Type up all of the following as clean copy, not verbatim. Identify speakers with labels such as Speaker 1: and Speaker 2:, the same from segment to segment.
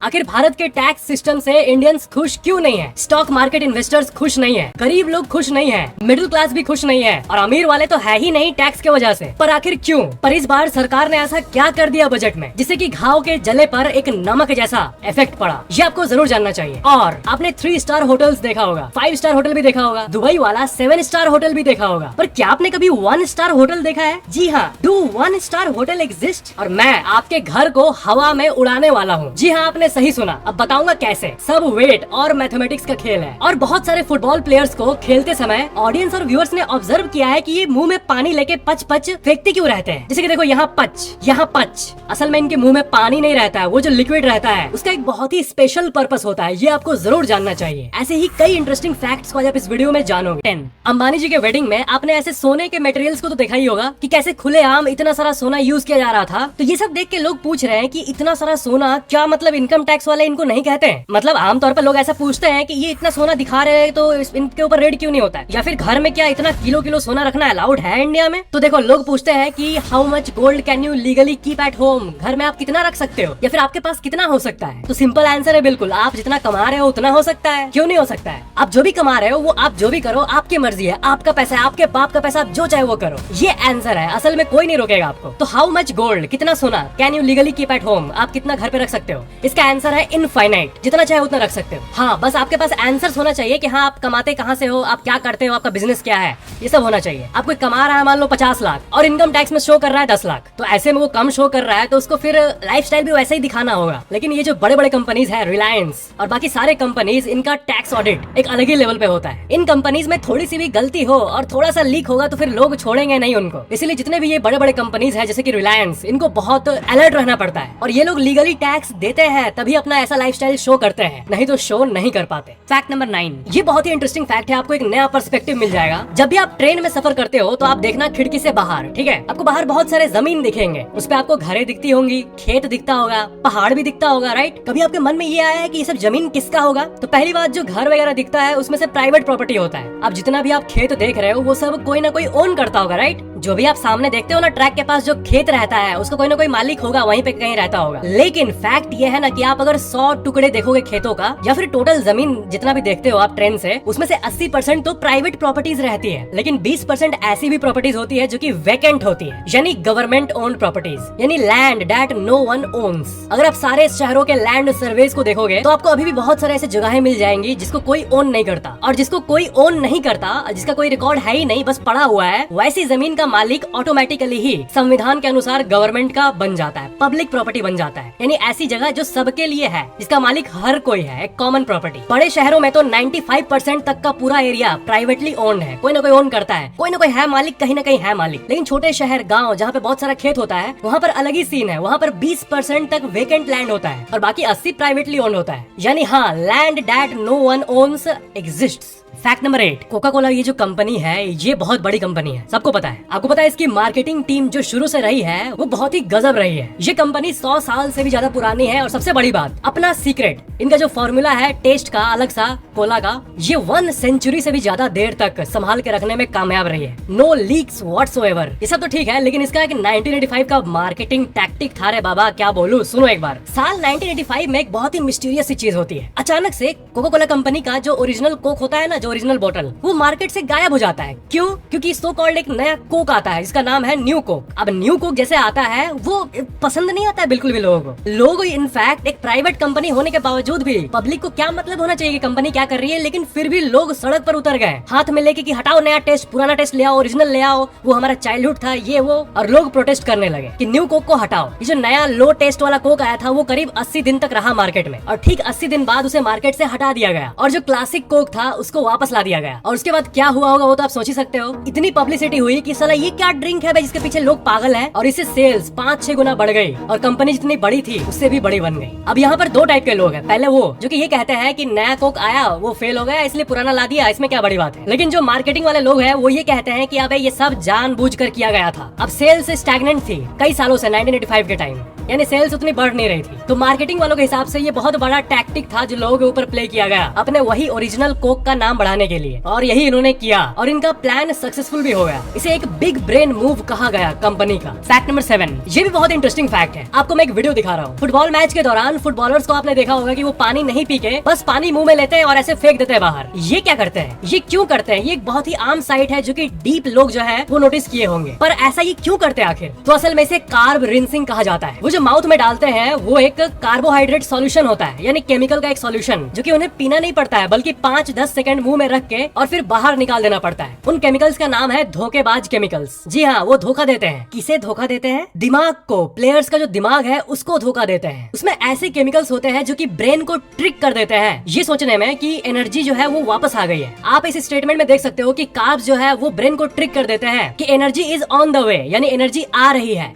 Speaker 1: आखिर भारत के tax system से इंडियंस खुश क्यों नहीं है? स्टॉक मार्केट इन्वेस्टर्स खुश नहीं है, गरीब लोग खुश नहीं है, मिडिल क्लास भी खुश नहीं है और अमीर वाले तो है ही नहीं टैक्स की वजह से। पर आखिर क्यों? पर इस बार सरकार ने ऐसा क्या कर दिया बजट में जिससे कि घाव के जले पर एक नमक जैसा इफेक्ट पड़ा? ये आपको जरूर जानना चाहिए। और आपने 3 स्टार होटल्स देखा होगा, 5 स्टार होटल भी देखा होगा, दुबई वाला 7 स्टार होटल भी देखा होगा, पर क्या आपने कभी 1 स्टार होटल देखा है? जी हाँ, डू 1 स्टार होटल एग्जिस्ट? और मैं आपके घर को हवा में उड़ाने वाला हूँ। जी हाँ, आपने सही सुना। अब बताऊंगा कैसे। सब वेट और मैथमेटिक्स का खेल है और बहुत सारे फुटबॉल प्लेयर्स को खेलते समय ऑडियंस और व्यूअर्स ने ऑब्जर्व किया है कि ये मुंह में पानी लेके पच पच फेंकते क्यों रहते हैं। जैसे कि देखो, यहाँ पच, असल में इनके मुंह में पानी नहीं रहता है, वो जो लिक्विड रहता है उसका एक बहुत ही स्पेशल पर्पस होता है। ये आपको जरूर जानना चाहिए। ऐसे ही कई इंटरेस्टिंग फैक्ट्स को आज आप इस वीडियो में जानोगे। 10 अंबानी जी के वेडिंग में आपने ऐसे सोने के मटेरियल्स को तो देखा ही होगा कि कैसे खुलेआम इतना सारा सोना यूज किया जा रहा था। तो ये सब देख के लोग पूछ रहे हैं कि इतना सारा सोना क्या मतलब इनकम टैक्स वाले इनको नहीं कहते हैं? मतलब आमतौर पर लोग ऐसा पूछते हैं कि ये इतना सोना दिखा रहे हैं तो इनके ऊपर रेड क्यों नहीं होता है, या फिर घर में क्या इतना किलो सोना रखना अलाउड है इंडिया में? तो देखो, लोग पूछते हैं कि how much gold can you legally keep at home? घर में आप कितना रख सकते हो या फिर आपके पास कितना हो सकता है? तो सिंपल आंसर है बिल्कुल, आप जितना कमा रहे हो उतना हो सकता है। क्यों नहीं हो सकता है? आप जो भी कमा रहे हो वो आप जो भी करो, आपकी मर्जी है, आपका पैसा है, आपके बाप का पैसा, आप जो चाहे वो करो। ये आंसर है, असल में कोई नहीं रोकेगा आपको। तो हाउ मच गोल्ड, कितना सोना can you legally keep at home, आप कितना घर पे रख सकते हो? इसका आंसर है इनफाइनाइट, जितना चाहे उतना रख सकते हो। हाँ, बस आपके पास आंसर होना चाहिए कि हाँ, आप कमाते कहाँ से हो, आप क्या करते हो, आपका बिजनेस क्या है, ये सब होना चाहिए। आप कोई कमा रहा है मान लो 50 लाख और इनकम टैक्स में शो कर रहा है 10 लाख, तो ऐसे में वो कम शो कर रहा है तो उसको फिर लाइफस्टाइल भी वैसे ही दिखाना होगा। लेकिन ये जो बड़े बड़े कंपनीज है, रिलायंस और बाकी सारे कंपनीज, इनका टैक्स ऑडिट एक अलग ही लेवल पे होता है। इन कंपनीज में थोड़ी सी भी गलती हो और थोड़ा सा लीक होगा तो फिर लोग छोड़ेंगे नहीं उनको। इसलिए जितने भी ये बड़े बड़े कंपनीज है जैसे कि रिलायंस, इनको बहुत अलर्ट रहना पड़ता है और ये लोग लीगली टैक्स देते हैं तभी अपना ऐसा लाइफस्टाइल शो करते हैं, नहीं तो शो नहीं कर पाते। फैक्ट नंबर 9, ये बहुत ही इंटरेस्टिंग फैक्ट है, आपको एक नया पर्सपेक्टिव मिल जाएगा। जब भी आप ट्रेन में सफर करते हो तो आप देखना खिड़की से बाहर, ठीक है? आपको बाहर बहुत सारे जमीन दिखेंगे, उस पे आपको घरें दिखती होंगी, खेत दिखता होगा, पहाड़ भी दिखता होगा, राइट? कभी आपके मन में ये आया है कि ये सब जमीन किसका होगा? तो पहली बात, जो घर वगैरह दिखता है उसमें से प्राइवेट प्रॉपर्टी होता है। अब जितना भी आप खेत देख रहे हो वो सब कोई ना कोई ओन करता होगा, राइट? जो भी आप सामने देखते हो ना, ट्रैक के पास जो खेत रहता है उसका कोई ना कोई मालिक होगा, वहीं पे कहीं रहता होगा। लेकिन फैक्ट ये है ना कि आप अगर 100 टुकड़े देखोगे खेतों का या फिर टोटल जमीन जितना भी देखते हो आप ट्रेन से, उसमें से 80% तो प्राइवेट प्रॉपर्टीज रहती है, लेकिन 20% ऐसी भी प्रॉपर्टीज होती है जो कि वैकेंट होती है, यानी गवर्नमेंट ओन्ड प्रॉपर्टीज, यानी land that no one owns. अगर आप सारे शहरों के लैंड सर्वेस को देखोगे तो आपको अभी भी बहुत सारे ऐसे जगहें मिल जाएंगी जिसको कोई ओन नहीं करता, और जिसको कोई ओन नहीं करता, जिसका कोई रिकॉर्ड है ही नहीं, बस पड़ा हुआ है, वैसी जमीन का मालिक ऑटोमेटिकली ही संविधान के अनुसार गवर्नमेंट का बन जाता है, पब्लिक प्रॉपर्टी बन जाता है। यानी ऐसी जगह जो सबके लिए है, जिसका मालिक हर कोई है, एक कॉमन प्रॉपर्टी। बड़े शहरों में तो 95% तक का पूरा एरिया प्राइवेटली ओन्ड है, कोई ना कोई ओन करता है, कोई ना कोई है मालिक, कहीं ना कहीं है मालिक। लेकिन छोटे शहर, गाँव जहाँ पे बहुत सारा खेत होता है, वहाँ पर अलग ही सीन है। वहाँ पर 20% तक वेकेंट लैंड होता है और बाकी 80 प्राइवेटली ओन्ड होता है। यानी हाँ, land that no one owns exists. Fact number 8, Coca Cola ये जो कंपनी है ये बहुत बड़ी कंपनी है, सबको पता है। आपको पता है इसकी मार्केटिंग टीम जो शुरू से रही है वो बहुत ही गजब रही है। ये कंपनी 100 साल से भी ज्यादा पुरानी है और सबसे बड़ी बात, अपना सीक्रेट, इनका जो फॉर्मूला है टेस्ट का अलग सा कोला का, ये 1 सेंचुरी से भी ज्यादा देर तक संभाल के रखने में कामयाब रही है। No leaks whatsoever. ये सब तो ठीक है, लेकिन इसका एक 1985 का मार्केटिंग टैक्टिक था रे बाबा, क्या बोलूं, सुनो एक बार। साल 1985 में एक बहुत ही मिस्टीरियस सी चीज होती है। अचानक से कोका कोला कंपनी का जो ओरिजिनल कोक होता है ना, जो ओरिजिनल बोतल, वो मार्केट से गायब हो जाता है। क्यों? क्योंकि सो कॉल्ड एक नया कोक आता है जिसका नाम है न्यू कोक। अब न्यू कोक जैसे आता है वो पसंद नहीं आता है बिल्कुल भी लोगों को। लोग इनफैक्ट एक प्राइवेट कंपनी होने के बावजूद भी, पब्लिक को क्या मतलब होना चाहिए कि कंपनी क्या कर रही है, लेकिन फिर भी लोग सड़क पर उतर गए हाथ में लेके कि हटाओ नया टेस्ट, पुराना टेस्ट ले आओ, ओरिजिनल ले आओ, वो हमारा चाइल्डहुड था, ये वो। और लोग प्रोटेस्ट करने लगे कि न्यू कोक को हटाओ। ये जो नया लो टेस्ट वाला कोक आया था वो करीब 80 दिन तक रहा मार्केट में, और ठीक 80 दिन बाद उसे मार्केट से हटा दिया गया और जो क्लासिक कोक था उसको वापस ला दिया गया। और उसके बाद क्या हुआ होगा वो तो आप सोच ही सकते हो। इतनी पब्लिसिटी हुई कि साला ये क्या ड्रिंक है भाई जिसके पीछे लोग पागल हैं, और इससे सेल्स 5-6 गुना बढ़ गई और कंपनी जितनी बड़ी थी उससे भी बड़ी बन गई। अब यहाँ पर 2 टाइप के लोग हैं। पहले वो जो कि ये कहते हैं कि नया कोक आया वो फेल हो गया इसलिए पुराना ला दिया, इसमें क्या बड़ी बात है। लेकिन जो मार्केटिंग वाले लोग हैं वो ये कहते हैं कि अबे ये सब जानबूझकर किया गया था। अब सेल्स स्टैग्नेंट थी कई सालों से, 1985 के टाइम। यानी सेल्स उतनी बढ़ नहीं रही थी। तो मार्केटिंग वालों के हिसाब से ये बहुत बड़ा टैक्टिक था जो लोगों के ऊपर प्ले किया गया अपने वही ओरिजिनल कोक का नाम बढ़ाने के लिए, और यही इन्होंने किया और इनका प्लान सक्सेसफुल भी हो गया। इसे एक बिग ब्रेन मूव कहा गया कंपनी का। फैक्ट नंबर 7, ये भी बहुत इंटरेस्टिंग फैक्ट है। आपको मैं एक वीडियो दिखा रहा हूँ। फुटबॉल मैच के दौरान फुटबॉलर्स को आपने देखा होगा कि वो पानी नहीं पी के बस पानी मुंह में लेते हैं और ऐसे फेंक देते हैं बाहर। ये क्या करते हैं, ये क्यों करते हैं? ये एक बहुत ही आम साइट है जो कि डीप लोग जो है वो नोटिस किए होंगे, पर ऐसा ये क्यों करते हैं आखिर? तो असल में इसे कार्ब रिंसिंग कहा जाता है। वो जो माउथ में डालते हैं वो एक कार्बोहाइड्रेट सॉल्यूशन होता है, यानी केमिकल का एक सॉल्यूशन जो कि उन्हें पीना नहीं पड़ता है, बल्कि 5-10 सेकंड मुंह में रख के और फिर बाहर निकाल देना पड़ता है। उन केमिकल्स का नाम है धोखेबाज केमिकल्स। जी हाँ, वो धोखा देते हैं। किसे धोखा देते हैं? दिमाग को। प्लेयर्स का जो दिमाग है उसको धोखा देते हैं। उसमें ऐसे केमिकल्स होते हैं जो कि ब्रेन को ट्रिक कर देते हैं ये सोचने में कि एनर्जी जो है वो वापस आ गई है। आप इस स्टेटमेंट में देख सकते हो कि कार्ब्स जो है वो ब्रेन को ट्रिक कर देते हैं कि energy is on the way, यानी एनर्जी आ रही है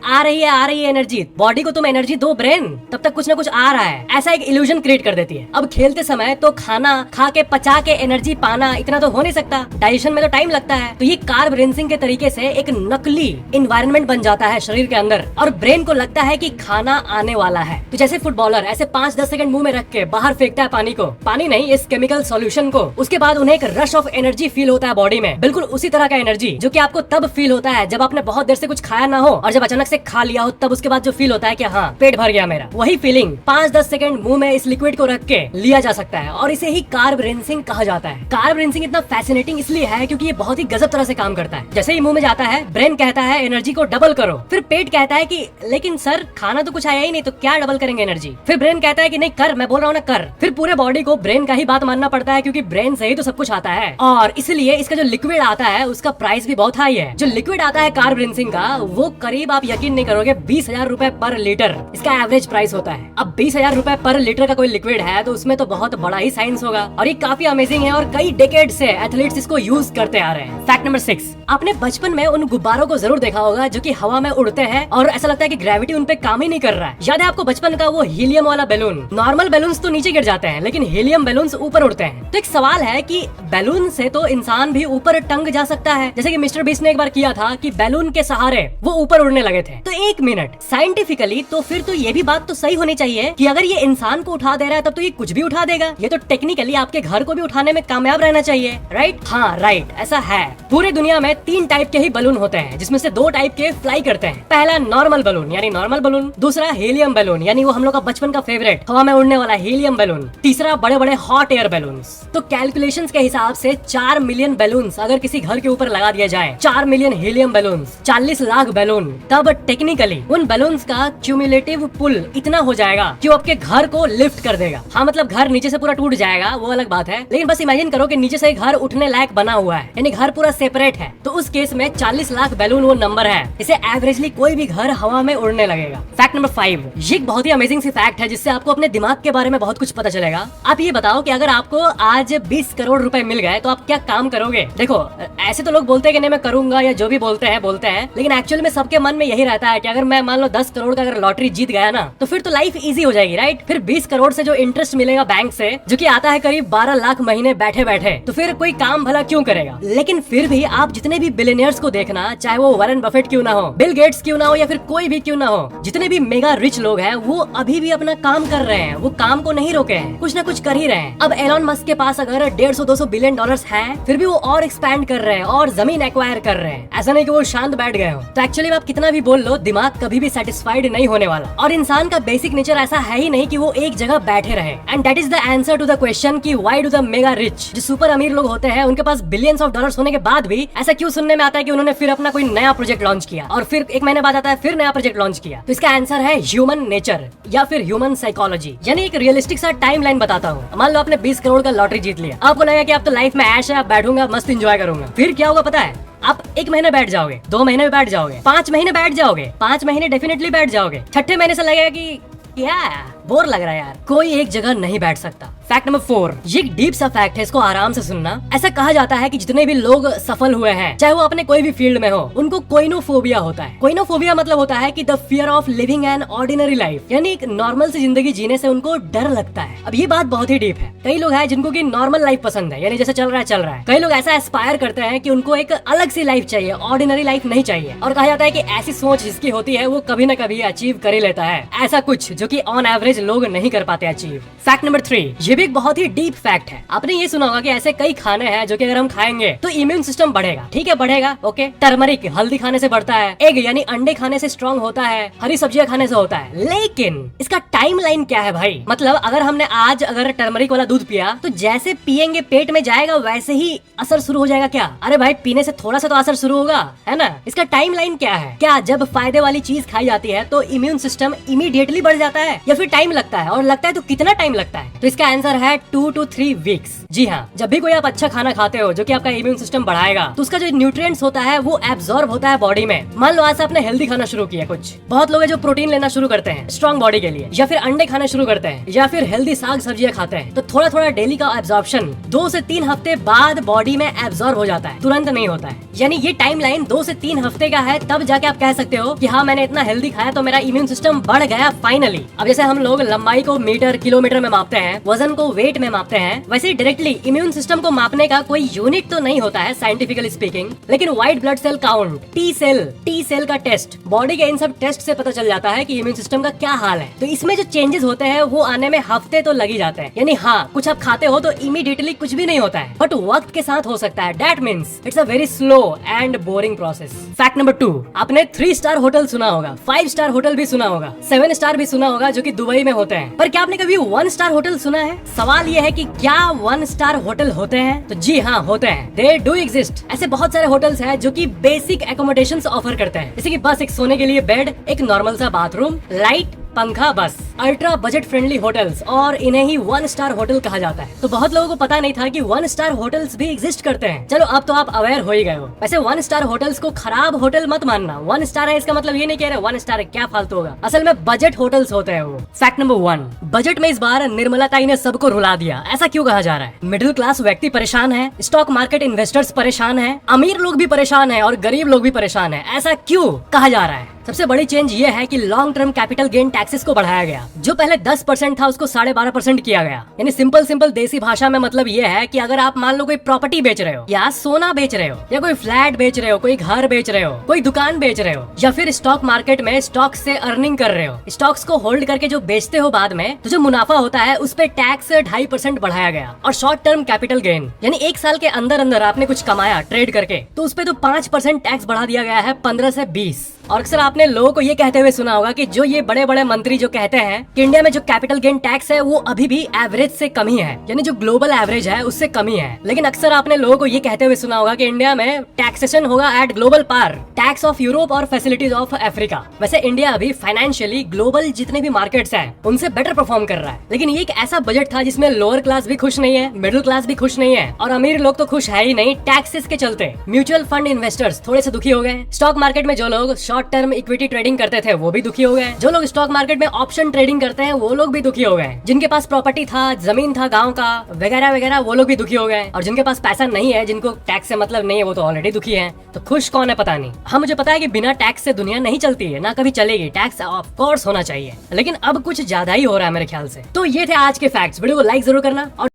Speaker 1: एनर्जी। बॉडी को तुम एनर्जी दो ब्रेन, तब तक कुछ ना कुछ आ रहा है, ऐसा एक इल्यूजन क्रिएट कर देती है। अब खेलते समय तो खाना खा के पचा के एनर्जी पाना इतना तो हो नहीं सकता, डाइजेशन में तो टाइम लगता है। तो ये कार्ब रिंसिंग के तरीके से एक नकली इन्वायरमेंट बन जाता है शरीर के अंदर और ब्रेन को लगता है कि खाना आने वाला है। तो जैसे फुटबॉलर ऐसे 5-10 सेकंड मुंह में रख के बाहर फेंकता है पानी नहीं, इस केमिकल सॉल्यूशन को, उसके बाद उन्हें एक रश ऑफ एनर्जी फील होता है बॉडी में, बिल्कुल उसी तरह का एनर्जी जो कि आपको तब फील होता है जब आपने बहुत देर से कुछ खाया ना हो और जब अचानक से खा लिया हो, तब उसके बाद जो फील होता है कि हाँ पेट भर गया मेरा। वही फीलिंग 5-10 सेकंड मुंह में इस लिक्विड को रख के लिया जा सकता है और इसे ही कार्ब रिंसिंग कहा जाता है। कार्ब रिंसिंग इतना फैसिनेटिंग इसलिए है क्योंकि ये बहुत ही गजब तरह से काम करता है। जैसे ही मुंह में जाता है, ब्रेन कहता है एनर्जी को डबल करो, फिर पेट कहता है कि लेकिन सर खाना तो कुछ आया ही नहीं, तो क्या डबल करेंगे एनर्जी? फिर ब्रेन कहता है कि नहीं कर, मैं बोल रहा हूँ ना कर। फिर पूरे बॉडी को ब्रेन का ही बात मानना पड़ता है क्योंकि ब्रेन से ही तो सब कुछ आता है, और इसलिए इसका जो लिक्विड आता है उसका प्राइस भी बहुत हाई है। जो लिक्विड आता है कार्ब रिंसिंग का वो करीब, आप यकीन नहीं करोगे, 20,000 रूपए पर लीटर इसका एवरेज प्राइस होता है। अब 20,000 रूपए पर लीटर का कोई लिक्विड है तो उसमें तो बहुत बड़ा ही साइंस होगा, और ये काफी अमेजिंग है और कई डेकेड से एथलीट्स इसको यूज करते आ रहे हैं। फैक्ट नंबर 6, आपने बचपन में उन गुब्बारों को जरूर देखा होगा जो कि हवा में उड़ते हैं और ऐसा लगता है कि ग्रेविटी उन पे काम ही नहीं कर रहा है। याद है आपको बचपन का वो हीलियम वाला बैलून? नॉर्मल बैलून्स तो नीचे गिर जाते हैं लेकिन हीलियम बैलून्स ऊपर उड़ते हैं। तो एक सवाल है कि बैलून से तो इंसान भी ऊपर टंग जा सकता है, जैसे कि मिस्टर बीस्ट ने एक बार किया था कि बैलून के सहारे वो ऊपर उड़ने लगे थे। तो एक मिनट, साइंटिफिकली तो फिर तो ये भी बात तो सही होनी चाहिए कि अगर ये इंसान को उठा दे रहा है तब तो ये कुछ भी उठा देगा। ये तो टेक्निकली आपके घर को भी उठाने में कामयाब रहना चाहिए, राइट? हाँ राइट, ऐसा है। पूरे दुनिया में 3 टाइप के ही बलून होते हैं जिसमें से 2 टाइप के फ्लाई करते हैं। पहला नॉर्मल बलून यानी नॉर्मल बलून, दूसरा हीलियम बैलून यानी वो हम लोग का बचपन का फेवरेट हवा में उड़ने वाला हीलियम बैलून, तीसरा बड़े बड़े हॉट एयर बैलून्स। तो कैलकुलेशंस के हिसाब से 4 मिलियन बैलून्स अगर किसी घर के ऊपर लगा दिया जाए, 4 million helium balloons, 40 lakh balloon, तब टेक्निकली उन बैलून्स का क्यूमुलेटिव पुल इतना हो जाएगा कि वो आपके घर को लिफ्ट कर देगा। हाँ मतलब घर नीचे से पूरा टूट जाएगा वो अलग बात है, लेकिन बस इमेजिन करो कि नीचे से घर उठने लायक बना हुआ है, यानी घर पूरा सेपरेट है। तो उस केस में 40 लाख बैलून वो नंबर है, इसे एवरेजली कोई भी घर हवा में उड़ने लगेगा। फैक्ट नंबर 5, ये एक बहुत ही अमेजिंग सी फैक्ट है जिससे आपको अपने दिमाग के बारे में बहुत कुछ पता चलेगा। आप ये बताओ कि अगर आपको आज 20 करोड़ रुपए मिल गए तो आप क्या काम करोगे? देखो ऐसे तो लोग बोलते हैं कि नहीं मैं करूंगा, या जो भी बोलते हैं, लेकिन एक्चुअल में सबके मन में यही रहता है कि अगर मैं मान लो 10 करोड़ का अगर लॉटरी जीत गया ना तो फिर तो लाइफ इजी हो जाएगी, राइट? फिर 20 करोड़ से जो इंटरेस्ट मिलेगा बैंक से, जो कि आता है करीब 12 लाख महीने बैठे बैठे, तो फिर कोई काम भला क्यों करेगा? लेकिन फिर भी आप जितने भी बिलियनियर्स को देखना, चाहे वो वॉरेन बफेट क्यों ना हो, बिल गेट्स क्यों ना हो, या फिर कोई भी क्यों ना हो, जितने भी मेगा रिच लोग हैं वो अभी भी अपना काम कर रहे हैं, वो काम को नहीं रोके हैं, कुछ ना कुछ कर ही रहे हैं। अब एलॉन मस्क के पास अगर 150-200 बिलियन डॉलर्स है, फिर भी वो और एक्सपैंड कर रहे हैं और जमीन एक्वायर कर रहे हैं। ऐसा नहीं कि वो शांत बैठ गए हो। तो एक्चुअली आप कितना भी बोल लो, दिमाग कभी भी सेटिस्फाइड नहीं होने वाला, और इंसान का बेसिक नेचर ऐसा है ही नहीं कि वो एक जगह बैठे रहे। And that is the answer to the question कि why do the mega rich, जो सुपर अमीर लोग होते हैं, उनके पास बिलियंस ऑफ डॉलर्स होने के बाद भी ऐसा क्यों सुनने में आता है कि उन्होंने फिर अपना कोई नया प्रोजेक्ट लॉन्च किया और फिर 1 महीने बाद आता है फिर नया प्रोजेक्ट लॉन्च किया? तो इसका आंसर है ह्यूमन नेचर या फिर ह्यूमन साइकोलॉजी। यानी एक रियलिस्टिक सा टाइमलाइन बताता हूँ। मान लो आपने 20 करोड़ का लॉटरी जीत लिया, आपको लगेगा कि आप तो लाइफ में ऐश है, आप बैठूंगा मस्त एंजॉय करूंगा। फिर क्या होगा पता है? आप 1 महीने बैठ जाओगे, 2 महीने में बैठ जाओगे, 5 महीने बैठ जाओगे, 5 महीने डेफिनेटली बैठ जाओगे, छठे महीने से लगेगा कि क्या बोर लग रहा है यार, कोई एक जगह नहीं बैठ सकता। फैक्ट नंबर 4, ये डीप सा फैक्ट है, इसको आराम से सुनना। ऐसा कहा जाता है कि जितने भी लोग सफल हुए हैं, चाहे वो अपने कोई भी फील्ड में हो, उनको कोइनोफोबिया होता है। कोइनोफोबिया मतलब होता है कि the fear of living an ordinary life, यानी एक नॉर्मल सी जिंदगी जीने से उनको डर लगता है। अब ये बात बहुत ही डीप है। कई लोग हैं जिनको की नॉर्मल लाइफ पसंद है, यानी जैसे चल रहा है। कई लोग ऐसा एस्पायर करते हैं कि उनको एक अलग सी लाइफ चाहिए, ऑर्डिनरी लाइफ नहीं चाहिए। और कहा जाता है कि ऐसी सोच जिसकी होती है वो कभी न कभी अचीव कर ही लेता है ऐसा कुछ जो कि ऑन एवरेज लोग नहीं कर पाते अचीव। फैक्ट नंबर 3, ये भी एक बहुत ही डीप फैक्ट है। आपने ये सुना होगा कि ऐसे कई खाने हैं जो कि अगर हम खाएंगे तो इम्यून सिस्टम बढ़ेगा। ठीक है, बढ़ेगा, ओके। टर्मरिक हल्दी खाने से बढ़ता है, एग यानी अंडे खाने से स्ट्रॉन्ग होता है, हरी सब्जियां खाने से होता है। लेकिन इसका टाइमलाइन क्या है भाई? मतलब अगर हमने आज अगर टर्मरिक वाला दूध पिया तो जैसे पियेंगे पेट में जाएगा वैसे ही असर शुरू हो जाएगा क्या? अरे भाई, पीने से थोड़ा सा तो असर शुरू होगा, है ना? इसका टाइमलाइन क्या है? क्या जब फायदे वाली चीज खाई जाती है तो इम्यून सिस्टम इमीडिएटली बढ़ जाता है या फिर टाइम लगता है? और लगता है तो कितना टाइम लगता है? तो इसका आंसर है 2 to 3 वीक्स। जी हाँ, जब भी कोई आप अच्छा खाना खाते हो जो कि आपका इम्यून सिस्टम बढ़ाएगा तो उसका जो न्यूट्रिएंट्स होता है वो एब्जॉर्ब होता है बॉडी में। मान लो आज से आपने हेल्दी खाना शुरू किया, कुछ बहुत लोग हैं जो प्रोटीन लेना शुरू करते हैं स्ट्रॉन्ग बॉडी के लिए, या फिर अंडे खाना शुरू करते हैं, या फिर हेल्दी साग सब्जियां खाते हैं, तो थोड़ा थोड़ा डेली का एब्जॉर्प्शन 2 से 3 हफ्ते बाद बॉडी में एब्जॉर्ब हो जाता है, तुरंत नहीं होता है। यानी ये टाइमलाइन 2 से 3 हफ्ते का है, तब जाके आप कह सकते हो कि हाँ मैंने इतना हेल्दी खाया तो मेरा इम्यून सिस्टम बढ़ गया फाइनली। अब जैसे हम लोग लंबाई को मीटर किलोमीटर में मापते हैं, वजन को वेट में मापते हैं, वैसे डायरेक्टली इम्यून सिस्टम को मापने का कोई यूनिट तो नहीं होता है साइंटिफिकली स्पीकिंग, लेकिन white blood cell count, T cell का टेस्ट, बॉडी के इन सब टेस्ट से पता चल जाता है कि इम्यून सिस्टम का क्या हाल है। तो इसमें जो चेंजेस होते हैं वो आने में हफ्ते तो लग ही जाते हैं। यानी हाँ, कुछ आप खाते हो तो इमीडिएटली कुछ भी नहीं होता है, बट वक्त के साथ हो सकता है। That means it's a very slow and boring process. Fact number 2, आपने 3 स्टार होटल सुना होगा, 5 स्टार होटल भी सुना होगा, 7 स्टार भी सुना होगा जो कि दुबई में होते हैं, पर क्या आपने कभी 1 स्टार होटल सुना है? सवाल ये है कि क्या 1 स्टार होटल होते हैं? तो जी हाँ, होते हैं। They do exist. ऐसे बहुत सारे होटल्स हैं जो कि बेसिक एकोमोडेशंस ऑफर करते हैं, जैसे कि बस एक सोने के लिए बेड, एक नॉर्मल सा बाथरूम, लाइट, पंखा, बस। अल्ट्रा बजट फ्रेंडली होटल्स, और इन्हें ही 1 स्टार होटल कहा जाता है। तो बहुत लोगों को पता नहीं था कि 1 स्टार होटल्स भी एग्जिस्ट करते हैं। चलो अब तो आप अवेयर हो ही गए हो। वैसे 1 स्टार होटल्स को खराब होटल मत मानना। 1 स्टार है इसका मतलब ये नहीं कह रहे 1 स्टार है, क्या फालतू होगा। असल में बजट होटल्स होते हैं वो। फैक्ट नंबर 1, बजट में इस बार निर्मला ताई ने सबको रुला दिया। ऐसा क्यों कहा जा रहा है? मिडिल क्लास व्यक्ति परेशान है, स्टॉक मार्केट इन्वेस्टर्स परेशान है, अमीर लोग भी परेशान है और गरीब लोग भी परेशान है। ऐसा क्यों कहा जा रहा है? सबसे बड़ी चेंज ये है कि long term capital gain taxes को बढ़ाया गया। जो पहले 10% था उसको 12.5% किया गया। यानी सिंपल देसी भाषा में मतलब ये है कि अगर आप मान लो कोई प्रॉपर्टी बेच रहे हो, या सोना बेच रहे हो, या कोई फ्लैट बेच रहे हो, कोई घर बेच रहे हो, कोई दुकान बेच रहे हो, या फिर स्टॉक मार्केट में स्टॉक से अर्निंग कर रहे हो, स्टॉक्स को होल्ड करके जो बेचते हो बाद में, तो जो मुनाफा होता है उस पे टैक्स 2.5% बढ़ाया गया। और शॉर्ट टर्म कैपिटल गेन यानी 1 साल के अंदर अंदर आपने कुछ कमाया ट्रेड करके, तो उस पे तो 5% टैक्स बढ़ा दिया गया है, 15 से 20। और अक्सर आपने लोगों को ये कहते हुए सुना होगा कि जो ये बड़े बड़े मंत्री जो कहते हैं कि इंडिया में जो कैपिटल गेन टैक्स है वो अभी भी एवरेज से कम ही है, यानी जो ग्लोबल एवरेज है उससे कम ही है। लेकिन अक्सर आपने लोगों को ये कहते हुए सुना होगा कि इंडिया में टैक्सेशन होगा at global par, tax of Europe और फैसिलिटीज ऑफ अफ्रीका। वैसे इंडिया अभी फाइनेंशियली ग्लोबल जितने भी मार्केट्स हैं उनसे बेटर परफॉर्म कर रहा है। लेकिन ये एक ऐसा बजट था जिसमें लोअर क्लास भी खुश नहीं है, मिडिल क्लास भी खुश नहीं है, और अमीर लोग तो खुश है ही नहीं टैक्सेस के चलते। म्यूचुअल फंड इन्वेस्टर्स थोड़े से दुखी हो गए। स्टॉक मार्केट में जो लोग शॉर्ट टर्म इक्विटी ट्रेडिंग करते थे वो भी दुखी हो गए। जो लोग स्टॉक मार्केट में ऑप्शन ट्रेडिंग करते हैं वो लोग भी दुखी हो गए। जिनके पास प्रॉपर्टी था, जमीन था गांव का वगैरह वगैरह, वो लोग भी दुखी हो गए। और जिनके पास पैसा नहीं है, जिनको टैक्स से मतलब नहीं है, वो तो ऑलरेडी दुखी है। तो खुश कौन है पता नहीं। हाँ, मुझे पता है कि बिना टैक्स से दुनिया नहीं चलती है, ना कभी चलेगी। टैक्स ऑफ कोर्स होना चाहिए, लेकिन अब कुछ ज्यादा ही हो रहा है मेरे ख्याल से। तो ये थे आज के फैक्ट्स। वीडियो को लाइक जरूर करना और